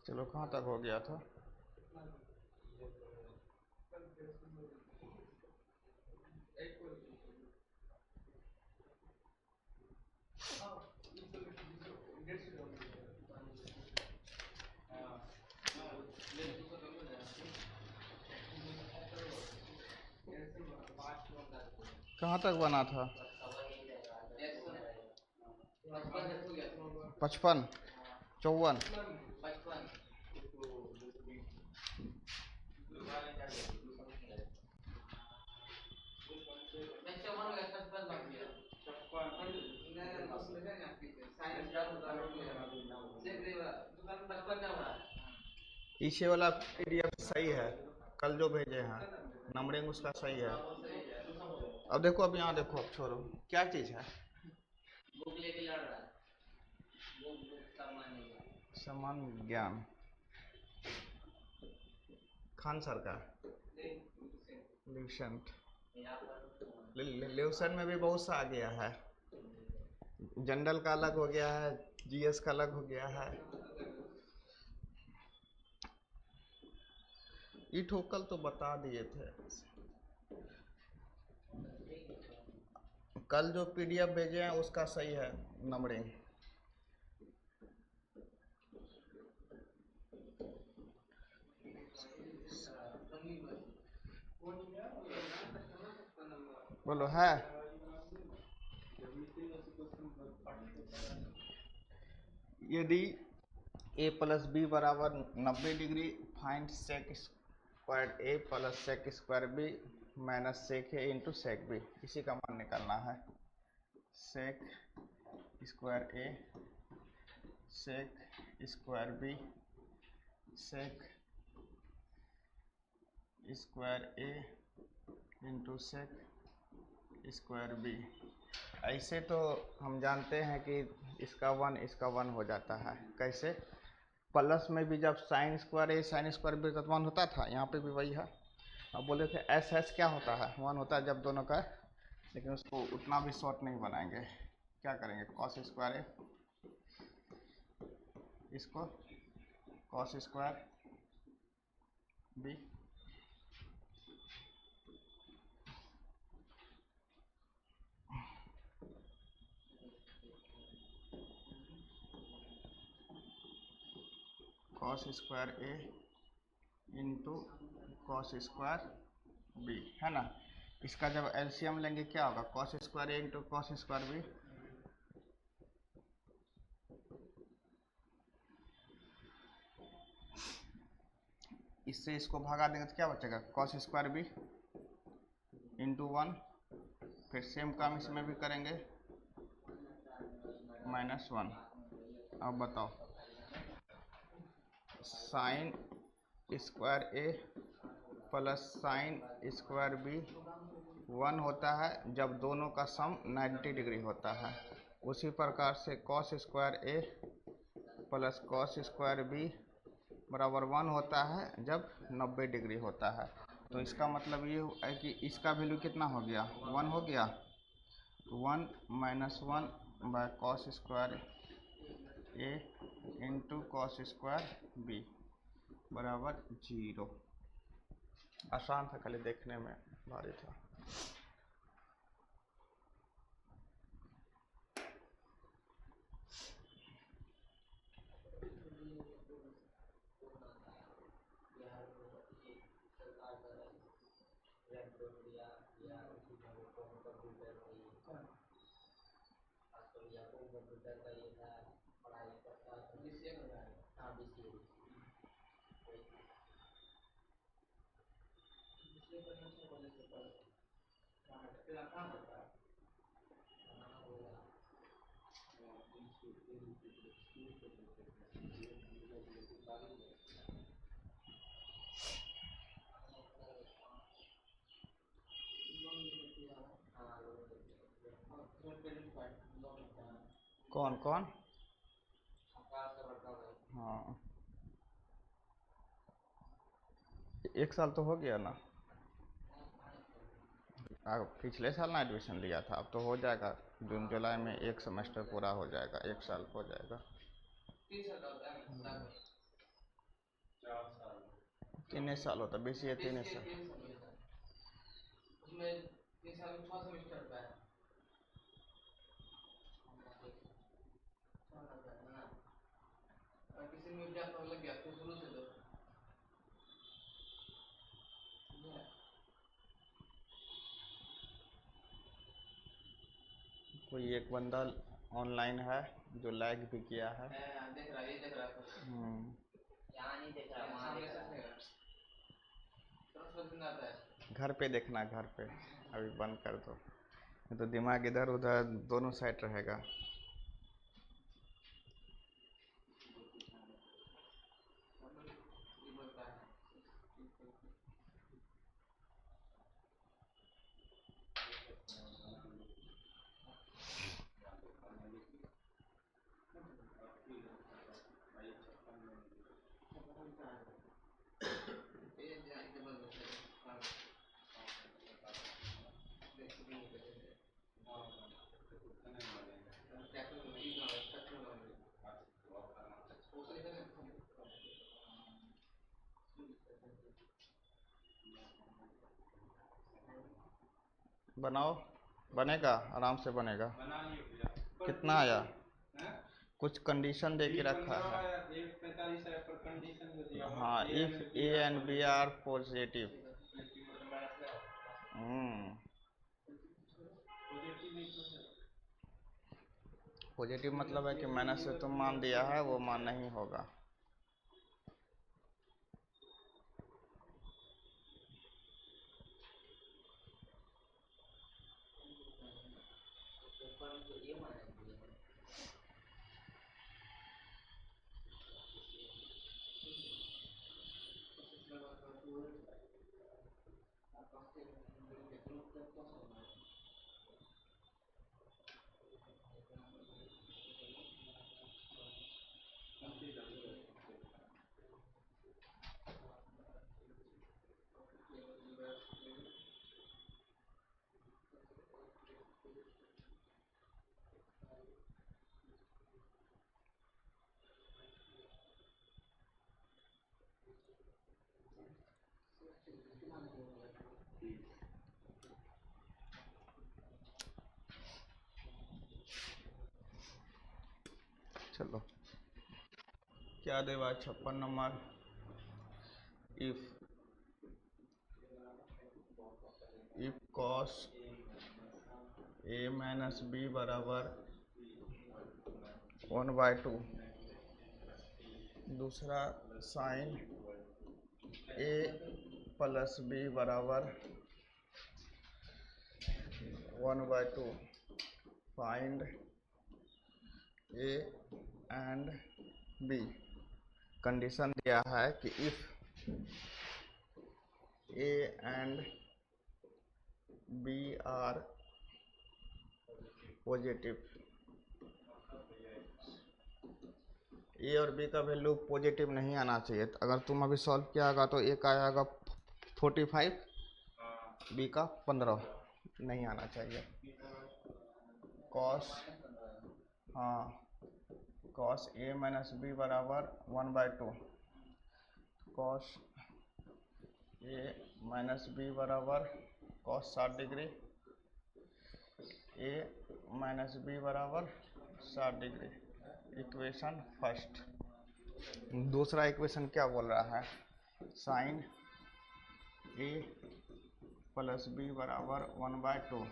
चलो कहाँ तक हो गया था? कहाँ तक बना था? 55, 54। पीछे वाला पीडीएफ सही है, कल जो भेजे हैं नंबरिंग उसका सही है। अब देखो, अब यहाँ देखो, अब छोड़ो, क्या चीज़ है? समान विज्ञान, खान सर का ल्यूसेंट। ल्यूसेंट में भी बहुत सा आ गया है, जनरल का अलग हो गया है, जीएस का अलग हो गया है। ई ठोकल तो बता दिए थे, कल जो पीडीएफ भेजे हैं उसका सही है नंबरिंग। बोलो है। यदि ए प्लस बी बराबर 90 degree, find sec square A plus sec square B minus sec A into sec B. इसी का मान निकालना है। Sec square A, sec square B, sec square A into sec square B. ऐसे तो हम जानते हैं कि इसका वन हो जाता है। कैसे? प्लस में भी जब साइन स्क्वायर ए साइन स्क्वायर बी का 1 होता था, यहाँ पे भी वही है। अब बोले थे एस एस क्या होता है? 1 होता है जब दोनों का, लेकिन उसको उतना भी शॉर्ट नहीं बनाएंगे। क्या करेंगे? कॉस स्क्वायर ए, इसको cos square B, cos square A into cos square B, है ना। इसका जब एलसीएम लेंगे क्या होगा? Cos square A into cos square B. इससे इसको भगा देंगे तो क्या बचेगा? Cos square B into 1। फिर सेम काम इसमें भी करेंगे, -1। अब बताओ, sine square A plus sine square B 1 होता है जब दोनों का सम 90 डिग्री होता है। उसी प्रकार से cos square A plus cos square B बराबर 1 होता है जब 90 डिग्री होता है। तो इसका मतलब ये है कि इसका वैल्यू कितना हो गया? 1 हो गया। 1 - 1 by cos square A into cos square B बराबर 0। आसान था, खाली देखने में भारी था। कौन कौन? हाँ, 1 साल तो हो गया ना। पिछले साल ना एडमिशन लिया था, अब तो हो जाएगा। जून जुलाई में 1 सेमेस्टर पूरा हो जाएगा, 1 साल हो जाएगा। 3 साल होता, BCA 3 साल। कोई एक बंदा ऑनलाइन है जो लाइक भी किया है। घर पे देखना, घर पे। अभी बंद कर दो, नहीं तो दिमाग इधर उधर दोनों साइड रहेगा। बनाओ, बनेगा, आराम से बनेगा। कितना आया? कुछ कंडीशन दे के रखा है। हाँ, if A and B are positive positive मतलब है कि मैंने से तुम मान दिया है वो मान नहीं होगा। चलो क्या दे भाई 56 number, if cos A minus B बराबर 1/2, दूसरा साइन ए प्लस बी बराबर 1/2, find A and B. Condition दिया है कि if A and B are positive, A और बी का वैल्यू पॉजिटिव नहीं आना चाहिए। अगर तुम अभी सॉल्व किया होगा तो ए का आएगा 45, बी का 15, नहीं आना चाहिए। कॉस, हाँ, कॉस ए माइनस बी बराबर 1/2, कॉस ए माइनस बी बराबर कॉस 60 डिग्री, ए माइनस बी बराबर 60 डिग्री। Equation first. दूसरा इक्वेशन क्या बोल रहा है, साइन ए प्लस बी बराबर 1/2,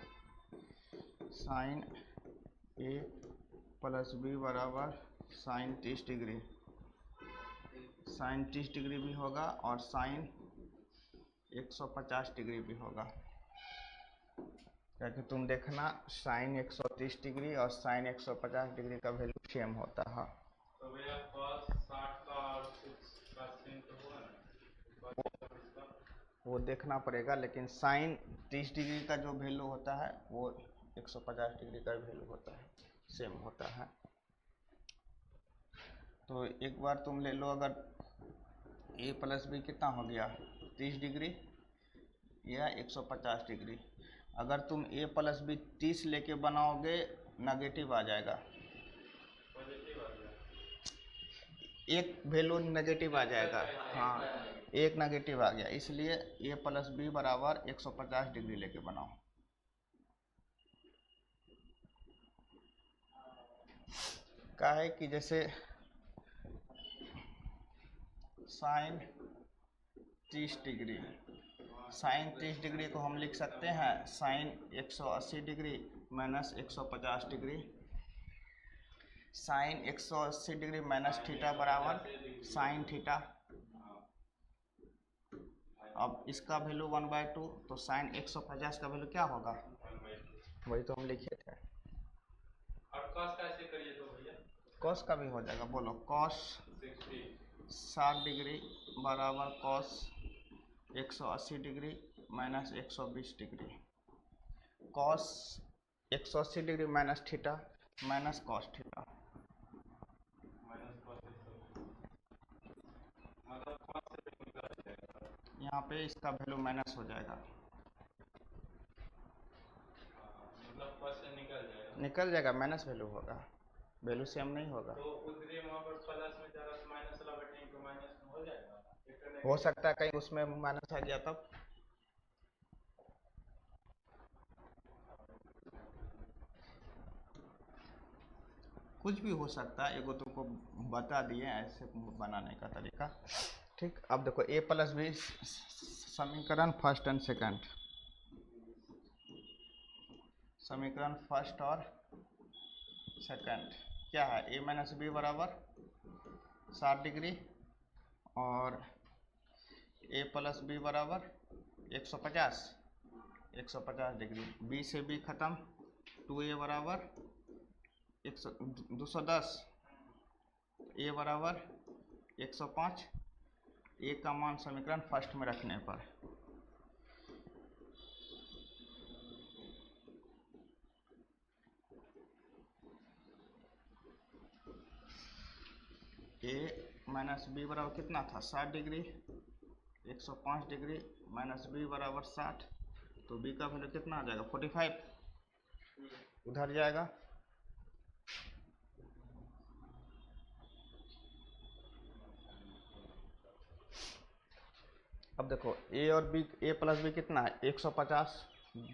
साइन ए प्लस बी बराबर साइन 30 डिग्री, साइन 30 डिग्री भी होगा और साइन 150 डिग्री भी होगा। क्योंकि तुम देखना साइन 130 डिग्री और साइन 150 डिग्री का वैल्यू सेम होता है। तो भैया cos 60 का और कुछ का सेम तो होगा ना, वो देखना पड़ेगा, लेकिन साइन 30 डिग्री का जो वैल्यू होता है वो 150 डिग्री का वैल्यू होता है, सेम होता है। तो एक बार तुम ले लो, अगर ए प्लस बी कितना हो गया 30 डिग्री या 150 डिग्री। अगर तुम ए प्लस बी 30 लेके बनाओगे नेगेटिव आ जाएगा, पॉजिटिव आ गया, एक वैल्यू नेगेटिव आ जाएगा। हाँ, एक नेगेटिव आ गया, इसलिए ए प्लस बी बराबर 150 डिग्री लेके बनाओ। क्या है कि जैसे साइन 30 डिग्री, साइन 30 डिग्री को हम लिख सकते हैं sine 180 degree minus 150 degree, sine 180 degree minus theta बराबर साइन थीटा। अब इसका वैल्यू 1/2, तो साइन 150 का वैल्यू क्या होगा, 1/2। वही तो हम लिखे थे। और cos कैसे करिए तो भैया, कॉस का भी हो जाएगा, बोलो कॉस 60 डिग्री बराबर cos 180 degree minus 120 degree, cos 180 degree minus theta minus cos theta, minus cos 120, मतलब cos से निकल जाएगा, यहाँ पे इसका वैल्यू माइनस हो जाएगा, मतलब cos से निकल जाएगा, माइनस वैल्यू होगा, वैल्यू सेम नहीं होगा। तो उधर वहाँ पर प्लस में जा रहा तो माइनस वाला बैठेंगे तो माइनस में हो जाएगा, हो सकता है कहीं उसमें माइनस आ गया तब। कुछ भी हो सकता है, एगो तुमको बता दिए ऐसे बनाने का तरीका। ठीक, अब देखो ए प्लस बी समीकरण फर्स्ट एंड सेकंड। समीकरण फर्स्ट और सेकंड क्या है, a माइनस बी बराबर 60 डिग्री और a प्लस बी बराबर 150 डिग्री। b से b खत्म, 2a बराबर 210, a बराबर 105, a का मान समीकरण फर्स्ट में रखने पर a माइनस बी बराबर कितना था, 60 डिग्री, 105 डिग्री माइनस बी बराबर 60, तो b का वैल्यू कितना आ जाएगा, 45, उधर जाएगा। अब देखो a और b, a प्लस बी कितना है, 150,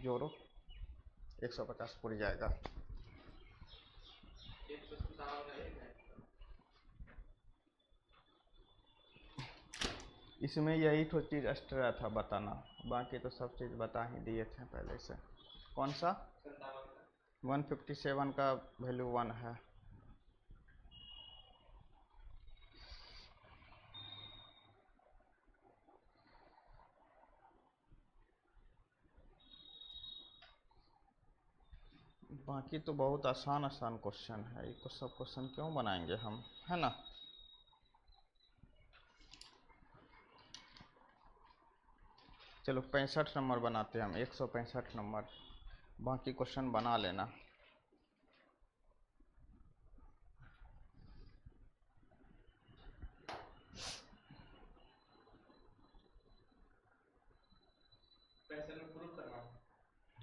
जोड़ो 150 पूरी जाएगा। इसमें यही तो चीज़ एक्स्ट्रा था बताना, बाकी तो सब चीज़ बता ही दिए थे पहले से। कौन सा 157 का वैल्यू 1 है। बाकी तो बहुत आसान आसान क्वेश्चन है, ये सब क्वेश्चन क्यों बनाएंगे हम, है ना। चलो 65 नंबर बनाते हैं हम, 165 नंबर, बाकी क्वेश्चन बना लेना।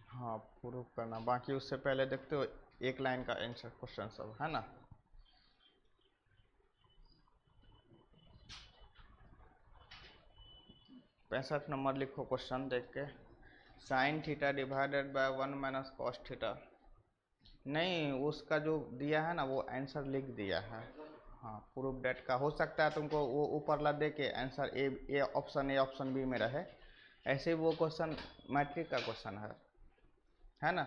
हाँ प्रूफ करना, बाकी उससे पहले देखते हो एक लाइन का आंसर क्वेश्चन सब, है ना। पैंसठ नंबर लिखो क्वेश्चन देख के, sign theta divided by 1 minus cos theta. नहीं, उसका जो दिया है ना वो आंसर लिख दिया है। हाँ प्रूफ डेट का हो सकता है तुमको वो ऊपर ला दे के आंसर ए ऑप्शन बी में रहे, ऐसे वो क्वेश्चन मैट्रिक का क्वेश्चन है ना।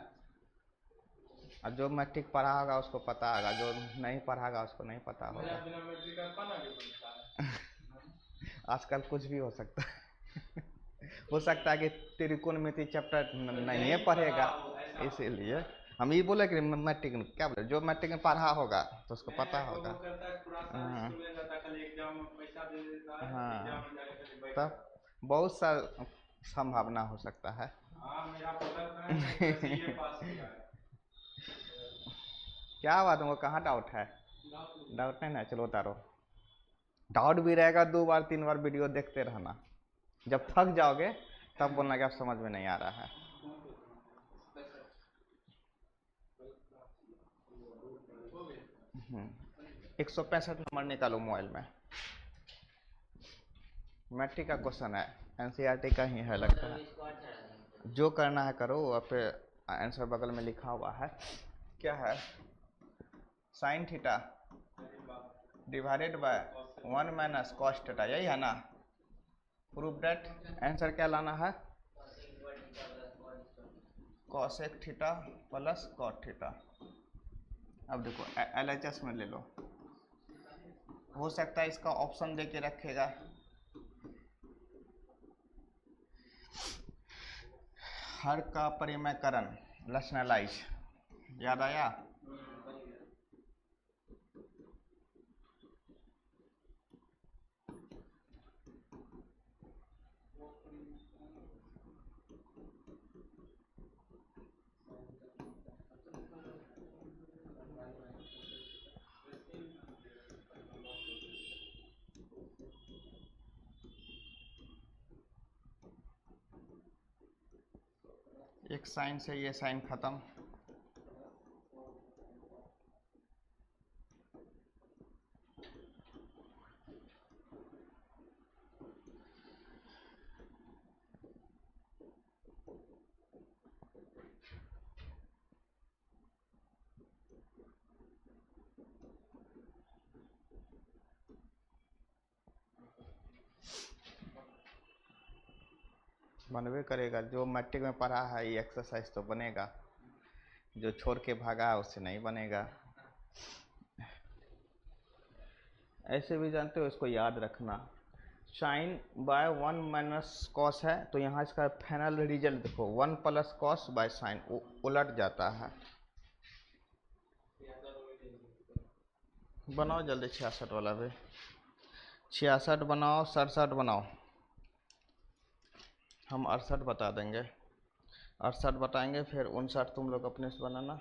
और जो मैट्रिक पढ़ा होगा उसको पता होगा, जो नहीं पढ़ा होगा उसको नहीं पता होगा। आजकल कुछ भी हो सकता है हो सकता है कि त्रिकोणमिति चैप्टर नहीं पढ़ेगा, इसीलिए हम ये बोले कि मैट्रिक क्या बोले, जो मैट्रिक में पढ़ा होगा तो उसको पता होगा। हाँ तब बहुत सा संभावना हो सकता है क्या बात, तुमको कहाँ डाउट है, डाउट नहीं ना, चलो उतारो। डाउट भी रहेगा 2 बार 3 बार वीडियो देखते रहना, जब थक जाओगे तब बोलना कि आप समझ में नहीं आ रहा है। 165 नंबर निकालो मोबाइल में, मैट्रिक का क्वेश्चन है, एनसीईआरटी का ही है लगता है। जो करना है करो, और फिर आंसर बगल में लिखा हुआ है, क्या है, sine theta divided by 1 minus cos theta, यही है ना। प्रूफ दैट, आंसर क्या लाना है, cosec theta plus cot theta. अब देखो एलएचएस में ले लो, हो सकता है इसका ऑप्शन दे के रखेगा। हर का परिमयकरण रैशनलाइज, याद आया। एक साइन से ये साइन खत्म, बनवे करेगा, जो मैट्रिक में पढ़ा है ये एक्सरसाइज तो बनेगा। जो छोड़ के भागा है उससे नहीं बनेगा। ऐसे भी जानते हो, इसको याद रखना। साइन बाय 1 माइनस कॉस है तो यहाँ इसका फाइनल रिजल्ट देखो 1 प्लस कॉस बाय साइन, उलट जाता है। बनाओ जल्दी 66 वाला भी। 66 बनाओ, 67 बनाओ। हम 68 बता देंगे, 68 बताएंगे, फिर 59 तुम लोग अपने से बनाना।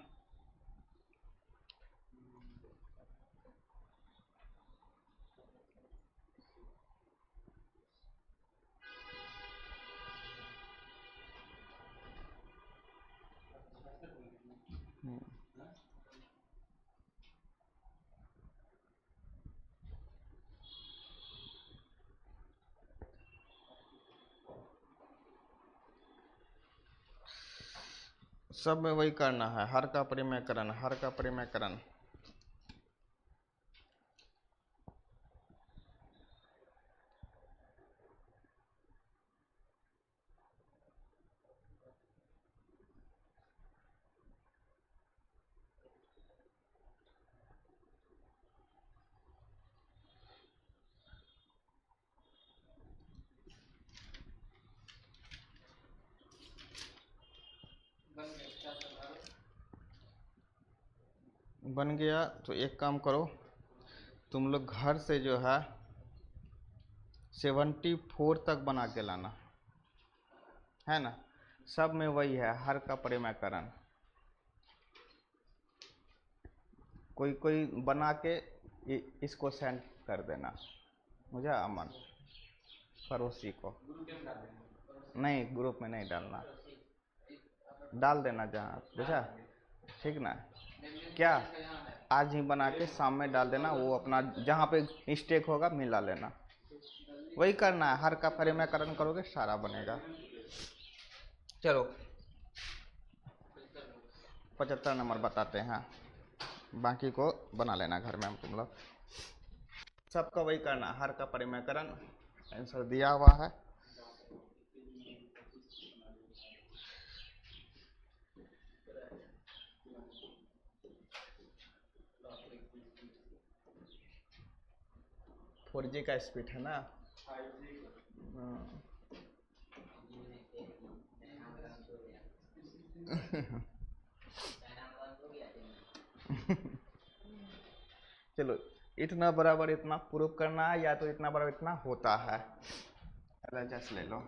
सब में वही करना है, हर का परिमेयकरण, हर का परिमेयकरण। बन गया तो एक काम करो, तुम लोग घर से जो है 74 तक बना के लाना, है ना। सब में वही है, हर का परिमेयकरण। कोई कोई बना के इसको सेंड कर देना मुझे, अमन पड़ोसी को। नहीं, ग्रुप में नहीं डालना, डाल देना जहाँ, बुझा, ठीक ना। क्या आज ही बना के शाम में डाल देना, वो अपना जहाँ पे मिस्टेक होगा मिला लेना। वही करना है, हर का परिमेयकरण करोगे सारा बनेगा। चलो 75 नंबर बताते हैं, बाकी को बना लेना घर में हम तुम लोग। सबका वही करना, हर का परिमेयकरण। आंसर दिया हुआ है। फोर जी का स्पीड है ना। चलो, इतना बराबर इतना प्रूफ करना है, या तो इतना बराबर इतना होता है। LHS ले लो,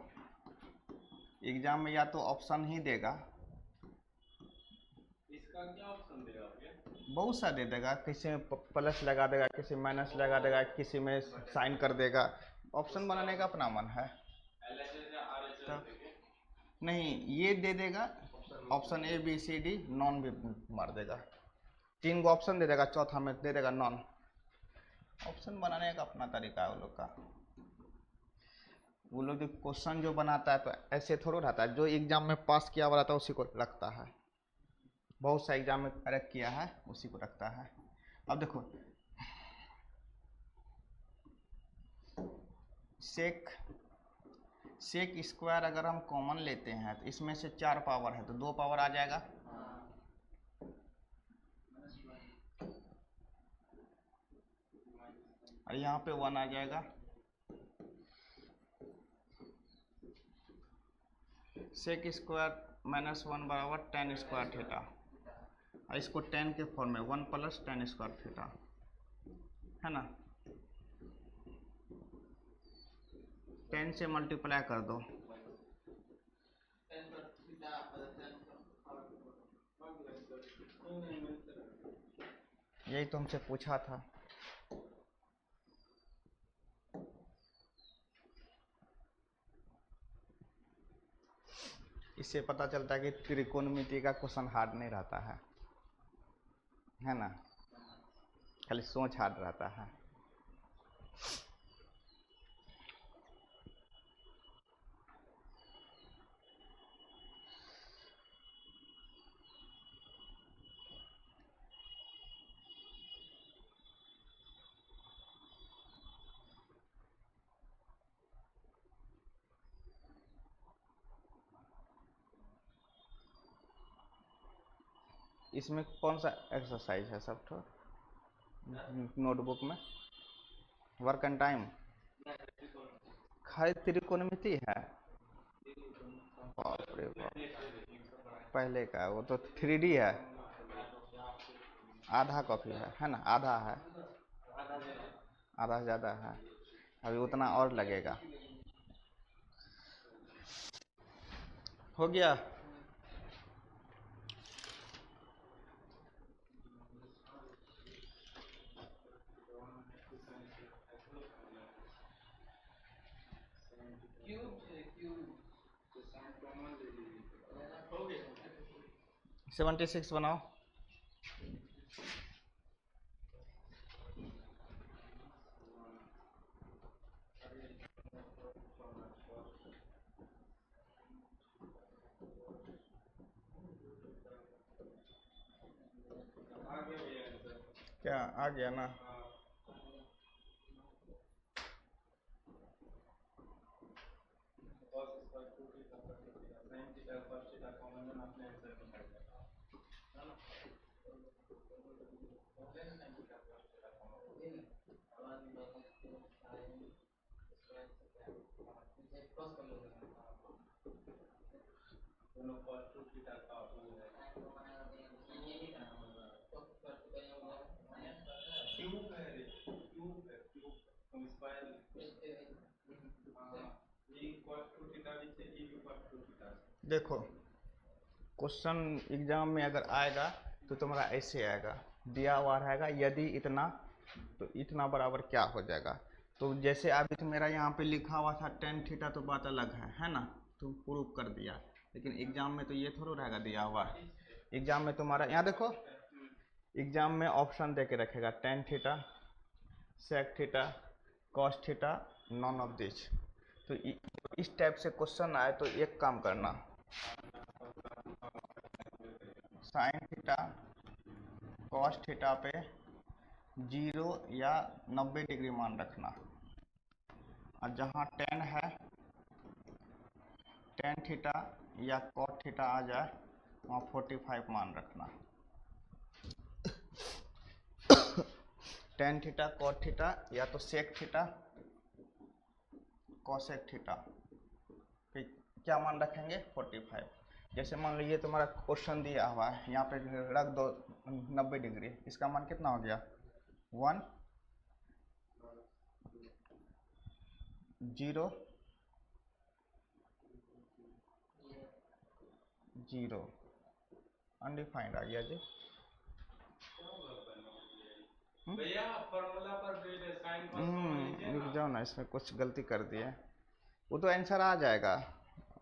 एग्जाम में या तो ऑप्शन ही देगा, इसका क्या ऑप्शन देगा आपके? बहुत सा दे देगा, किसी में प्लस लगा देगा, किसी में माइनस लगा देगा, किसी में साइन कर देगा। ऑप्शन बनाने का अपना मन है। तो नहीं, ये दे देगा option A B C D, non भी मार देगा। 3 गो ऑप्शन दे देगा, चौथा में दे देगा नॉन। ऑप्शन बनाने का अपना तरीका है वो लोग का। वो लोग जो क्वेश्चन जो बनाता है तो ऐसे थोड़ा रहता है, जो एग्जाम में पास किया हुआ रहता है उसी को लगता है। बहुत सा एग्जाम में करेक्ट किया है उसी को रखता है। अब देखो, सेक स्क्वायर अगर हम कॉमन लेते हैं तो इसमें से 4 पावर है तो 2 पावर आ जाएगा। और यहाँ पे 1 आ जाएगा। सेक स्क्वायर -1 बराबर tan स्क्वायर थीटा। और इसको tan के फॉर्म में 1 प्लस tan स्क्वायर थीटा, है ना। tan से मल्टीप्लाई कर दो, यही तो हमसे पूछा था। इससे पता चलता है कि त्रिकोणमिति का क्वेश्चन हार्ड नहीं रहता है ना, खाली सोच हार्ड रहता है। इसमें कौन सा एक्सरसाइज है सब तो नोटबुक में? वर्क एंड टाइम खाली त्रिकोणमिति है? बाप रे बाप, पहले का वो तो 3D है, आधा कॉपी है ना? आधा है, आधा ज़्यादा है, अभी उतना और लगेगा। हो गया? हो गया 76 बनाओ। आ गया भैया आंसर। क्या आ गया ना? हाँ cos स्क्वायर 2 थीटा पर theta sin theta cos theta common लेना, अपने आंसर निकल जाएगा है ना। sin theta cos theta common दोनों cos 2 थीटा का वो है क्यूब है रे, क्यूब है क्यूब, तुम स्क्वायर हाँ ये cos 2 थीटा भी से ये भी cos 2 थीटा से। देखो क्वेश्चन एग्जाम में अगर आएगा तो तुम्हारा ऐसे आएगा, दिया हुआ रहेगा यदि इतना तो इतना बराबर क्या हो जाएगा। तो जैसे अभी तो मेरा यहाँ पे लिखा हुआ था tan थीटा, तो बात अलग है ना, तुम प्रूफ कर दिया। लेकिन एग्जाम में तो ये थोड़ा रहेगा दिया हुआ। एग्जाम में तुम्हारा यहाँ देखो, एग्जाम में ऑप्शन दे के रखेगा tan theta, sec theta, cos theta, none of this. तो इस टाइप से क्वेश्चन आए तो एक काम करना, साइन थीटा कॉस थीटा पे 0 या 90 डिग्री मान रखना, और जहाँ tan है tan थीटा या cot थीटा आ जाए वहाँ 45 मान रखना। tan थीटा cot थीटा या तो sec थीटा cosec थीटा पे क्या मान रखेंगे? 45। जैसे मान लीजिए तुम्हारा क्वेश्चन दिया हुआ है, यहाँ पे रख दो 90 डिग्री, इसका मान कितना हो गया? 1 0 0 अनडिफाइंड आ गया जी। भैया फॉर्मूला पर जो साइन कॉस कॉमन लीजिए रुक ना। जाओ ना, इसमें कुछ गलती कर दिए, वो तो आंसर आ जाएगा,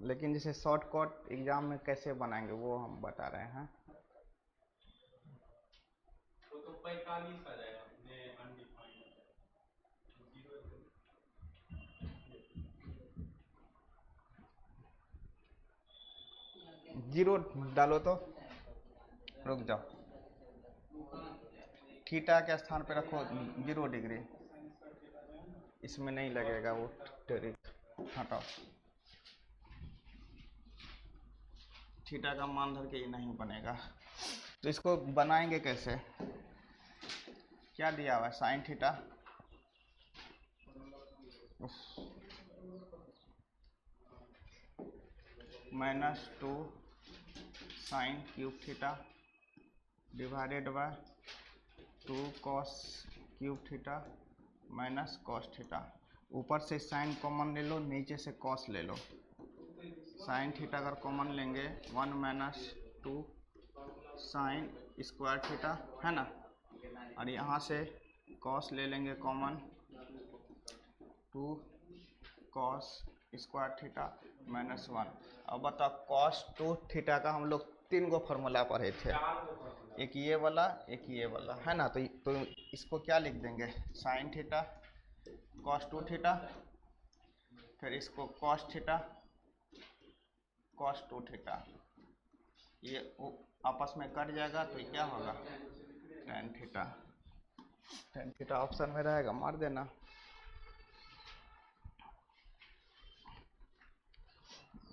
लेकिन जैसे शॉर्टकट एग्जाम में कैसे बनाएंगे वो हम बता रहे हैं। वो तो 45 आ जाएगा, ने अनडिफाइंड जीरो डालो तो, रुक जाओ, थीटा के स्थान पे रखो 0 डिग्री, इसमें नहीं लगेगा वो ट्रिक, हटाओ। थीटा का मान धर के ये नहीं बनेगा, तो इसको बनाएंगे कैसे? क्या दिया हुआ है? Sine theta -2 sine cube theta divided bye 2 cos cube theta minus cos theta. ऊपर से साइन कॉमन ले लो, नीचे से कॉस ले लो। साइन थीटा अगर कॉमन लेंगे 1 - 2 साइन स्क्वायर थीटा है ना, और यहाँ से कॉस ले लेंगे कॉमन, 2 कॉस स्क्वायर थीटा -1। अब बताओ कॉस 2 थीटा का हम लोग 3 गो फार्मूला पढ़े थे, एक ये वाला एक ये वाला है ना, तो इसको क्या लिख देंगे? साइन थीटा कॉस 2 थीटा, फिर इसको कॉस थीटा कॉस 2 थीटा, ये आपस में कट जाएगा तो क्या होगा? tan theta. tan theta option में रहेगा, मार देना।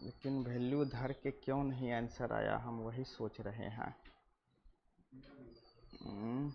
लेकिन वैल्यू धर के क्यों नहीं आंसर आया, हम वही सोच रहे हैं। हम्म,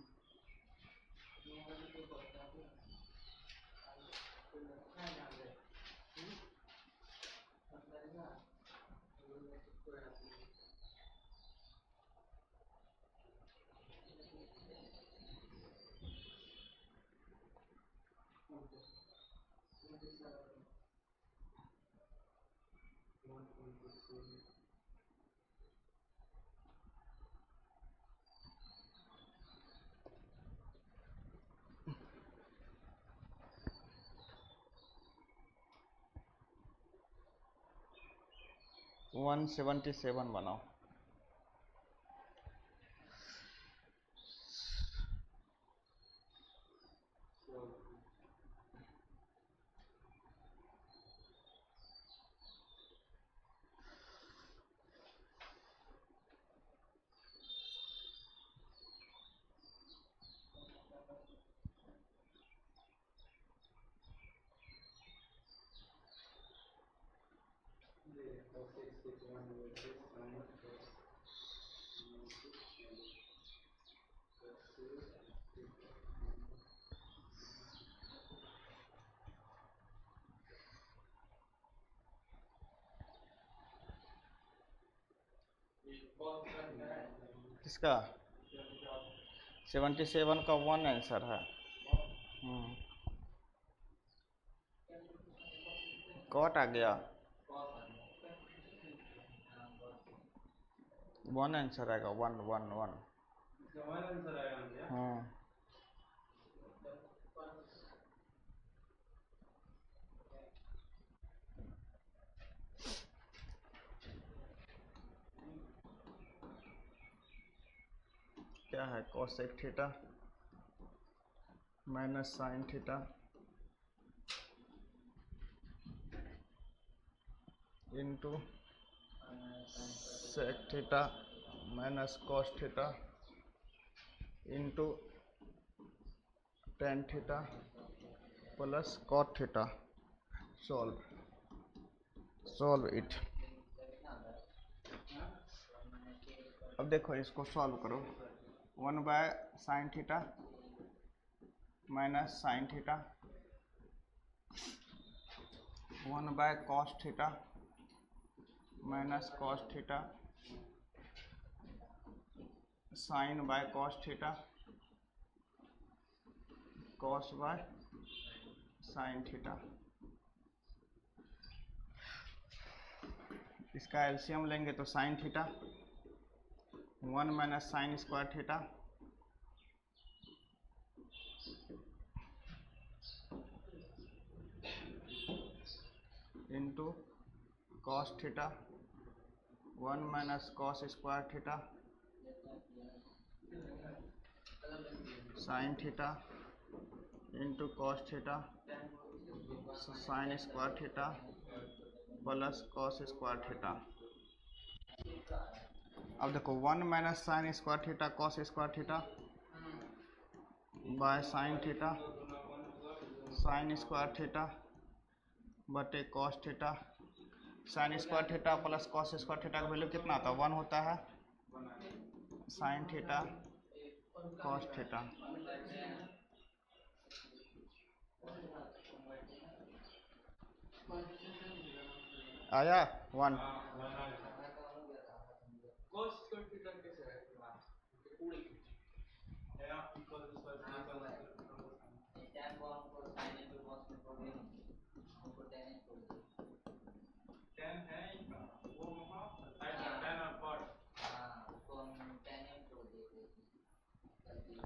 वन 177 बनाओ। किसका? 77 का 1 आंसर है। कॉट आ गया, 1 आंसर आएगा, 1 1 1। हाँ, क्या है? Cosec theta minus sine theta into sec theta minus cos theta into tan theta plus cot theta. Solve it. अब देखो इसको सॉल्व करो। 1 by sine theta minus sine theta 1 by cos theta minus cos theta sine by cos theta cos by sine theta. इसका LCM लेंगे तो sine theta 1 minus sine square theta into cos theta 1 minus cos square theta sign theta into cos theta sine square theta plus cos square theta. अब देखो 1 minus sine square theta cos square theta by sine theta sine square theta बटे cos theta. Sine square theta plus cos square theta का value कितना आता है? 1 होता है। Sine theta cos theta आया 1।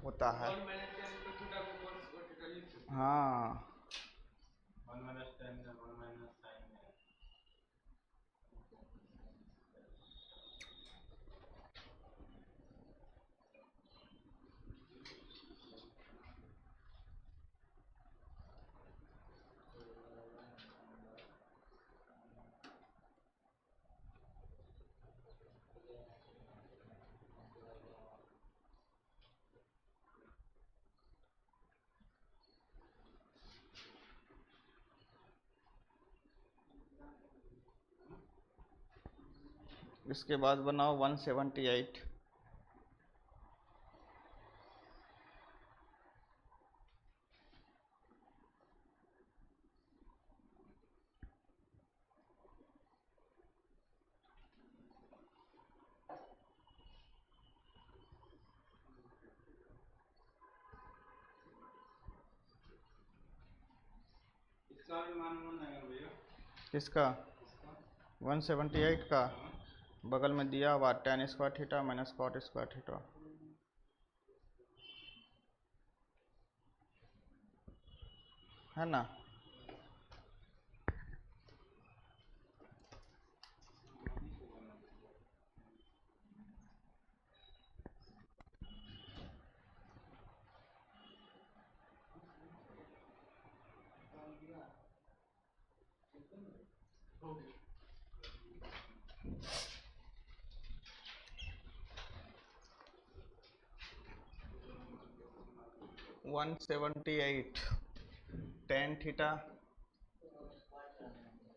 होता है। हाँ, इसके बाद बनाओ 178। इसका भी मान मान आएगा भैया। किसका? इसका 178 का हाँ बगल में दिया हुआ tan square theta minus cot square theta, है ना? हो गया। 178 tan theta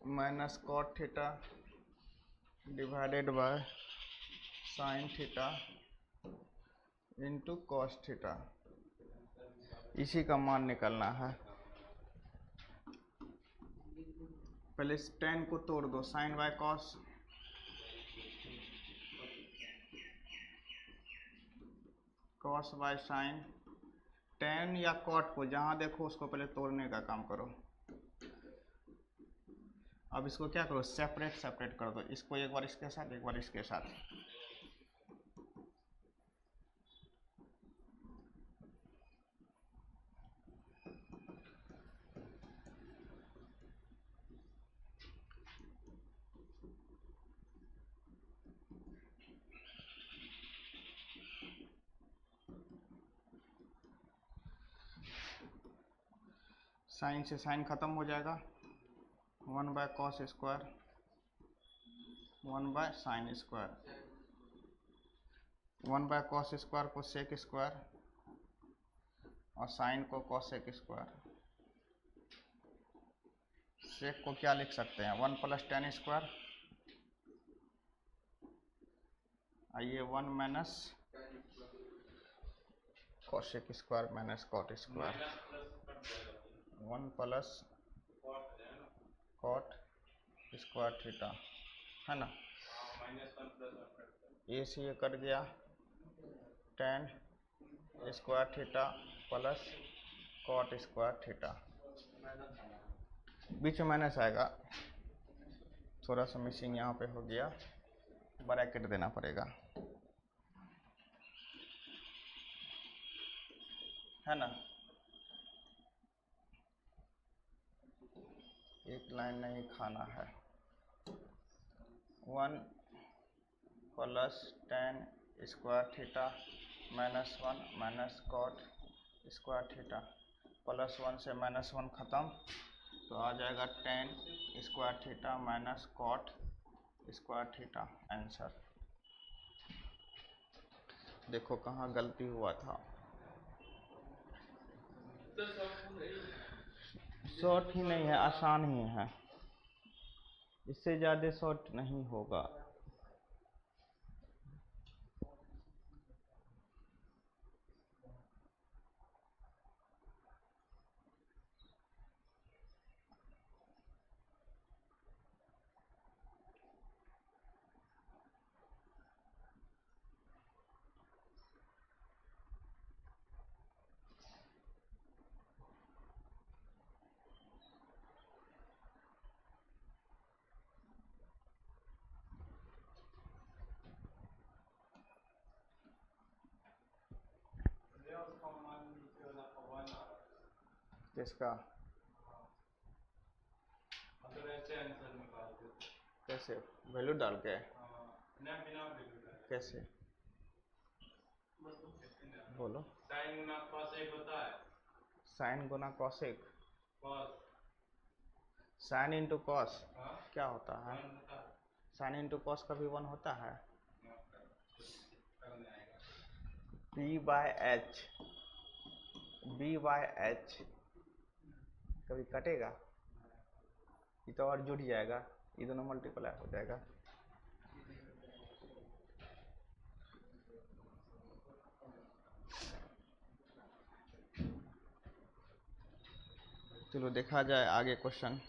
minus cot theta divided by sine theta into cos theta, इसी का मान निकलना है। पहले tan को तोड़ दो, sine by cos, cos by sine, tan या कॉट को जहां देखो उसको पहले तोड़ने का काम करो। अब इसको क्या करो, सेपरेट सेपरेट कर दो, इसको एक बार इसके साथ एक बार इसके साथ। साइन से साइन खत्म हो जाएगा, 1 by cos square 1 by sine square, 1 by cos square को सेक स्क्वायर और साइन को कॉसेक स्क्वायर। सेक को क्या लिख सकते हैं, 1 प्लस tan स्क्वायर, आइए 1 minus cosec square minus cot square, minus plus कट जाएगा। 1 प्लस कॉट है ना? कॉट स्क्वायर थीटा, है ना? हाँ माइनस 1 प्लस 1 कट जाएगा। ए से ये कट गया, tan square theta plus cot square theta, बीच में माइनस आएगा, थोड़ा सा मिसिंग यहाँ पे हो गया, ब्रैकेट देना पड़ेगा, है ना? एक लाइन नहीं खाना है। 1 plus tan square theta minus 1 minus cot square theta, plus 1 से माइनस 1 ख़त्म, तो आ जाएगा tan square theta minus cot square theta, answer. देखो कहाँ गलती हुआ था, शॉर्ट ही नहीं है, आसान ही है, इससे ज़्यादा शॉर्ट नहीं होगा। भैया उसका मान नीचे वाला का 1 आ रहा है। इसका मतलब ऐसे आंसर निकालते थे। कैसे, वैल्यू डाल के? हाँ ना बिना वैल्यू डाले। कैसे, बोलो। साइन गुना कॉस एक होता है। साइन गुना cosec, cos sine into cos हाँ क्या होता है? 1 होता है। साइन इंटू कॉस का भी 1 होता है। करने आएगा। बी बाय एच कभी कटेगा? ये तो और जुड़ जाएगा, ये दोनों मल्टीप्लाई हो जाएगा। चलो देखा जाए आगे क्वेश्चन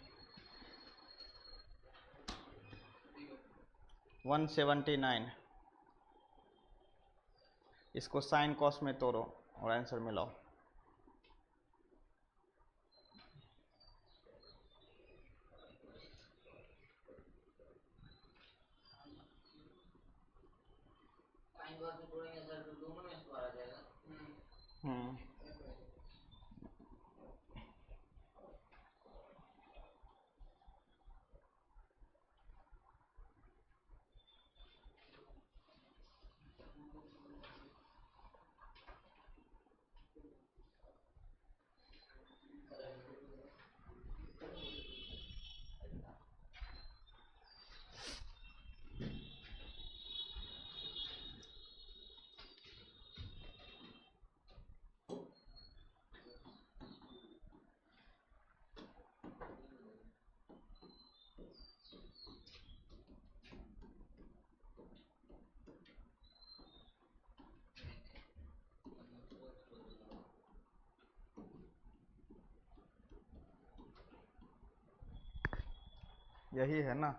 179, इसको साइन कॉस में तोड़ो और आंसर मिलाओ। हम्म। यही है ना।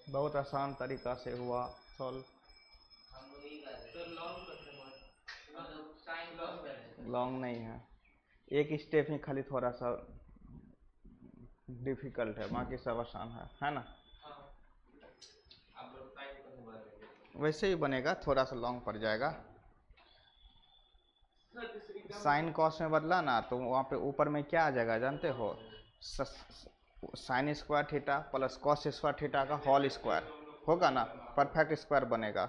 बहुत आसान तरीका से हुआ सॉल्व। लॉन्ग नहीं है, एक स्टेप ही खाली थोड़ा सा डिफिकल्ट है, बाकी सब आसान है ना। वैसे ही बनेगा, थोड़ा सा लॉन्ग पड़ जाएगा। साइन कॉस में बदला ना तो वहाँ पे ऊपर में क्या आ जाएगा जानते हो, sign square theta plus cos square theta का होल स्क्वायर होगा ना, परफेक्ट स्क्वायर बनेगा।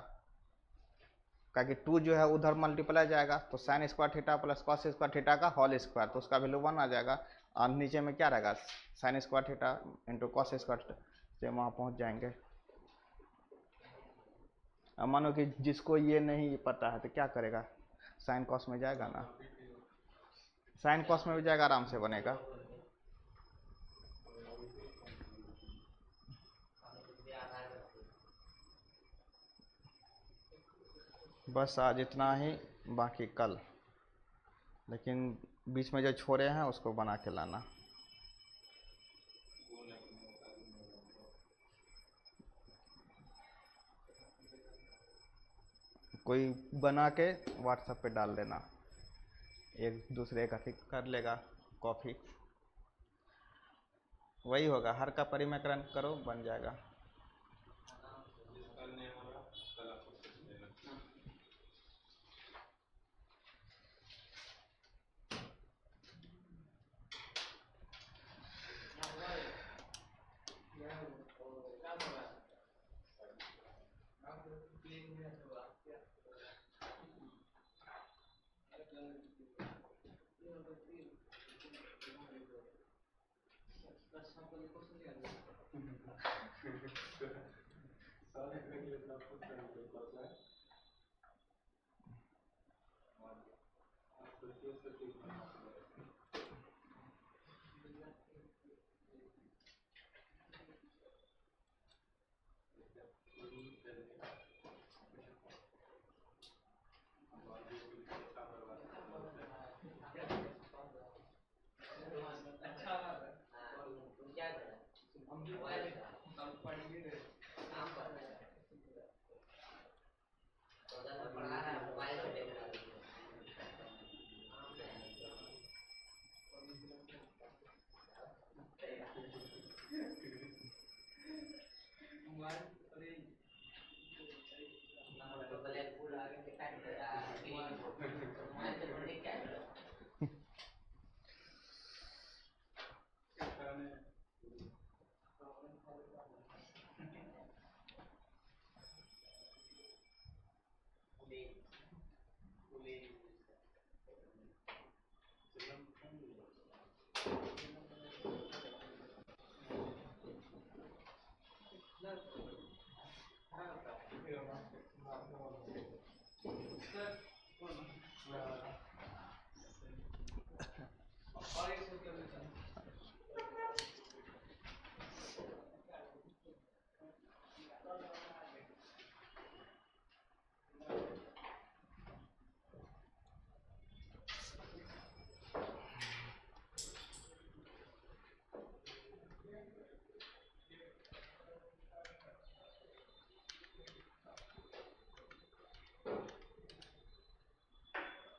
क्योंकि 2 जो है उधर मल्टीप्लाई जाएगा तो sign square theta plus cos square theta का होल स्क्वायर, तो उसका वैल्यू 1 आ जाएगा। और नीचे में क्या रहेगा, sign square theta into cos square से वहाँ पहुँच जाएंगे। अब मानो कि जिसको ये नहीं पता है तो क्या करेगा, साइन कॉस में जाएगा ना, साइन कॉस में भी जाएगा, आराम से बनेगा। बस आज इतना ही, बाकी कल, लेकिन बीच में जो छोड़े हैं उसको बना के लाना। कोई बना के व्हाट्सएप पे डाल देना, एक दूसरे का कर लेगा कॉपी। वही होगा, हर का परिमेकरण करो बन जाएगा।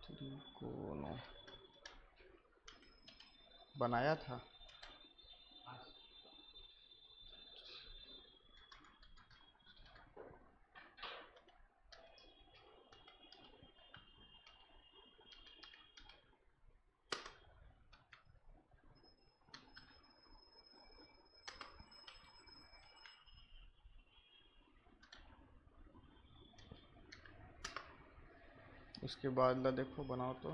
त्रिकोणों बनाया था। इसके बाद ला देखो बनाओ तो